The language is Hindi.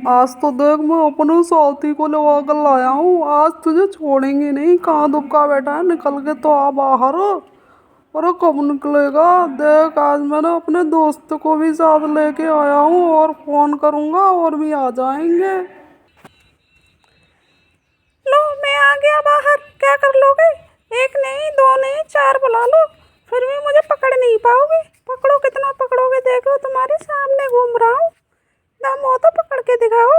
आज तो देख मैं अपने साथी को लगा कर लाया हूँ। आज तुझे छोड़ेंगे नहीं। कहाँ दुबका बैठा है, निकल के तो आ बाहर। अरे कब निकलेगा? देख आज मैंने अपने दोस्त को भी साथ लेके आया हूँ और फोन करूंगा और भी आ जाएंगे। लो मैं आ गया बाहर। क्या कर लोगे? एक नहीं, दो नहीं, चार बुला लो, फिर भी मुझे पकड़ नहीं पाओगे। पकड़ो, कितना पकड़ोगे? देखो तुम्हारे सामने घूम रहा हूँ। दम हो तो पकड़ के दिखाओ।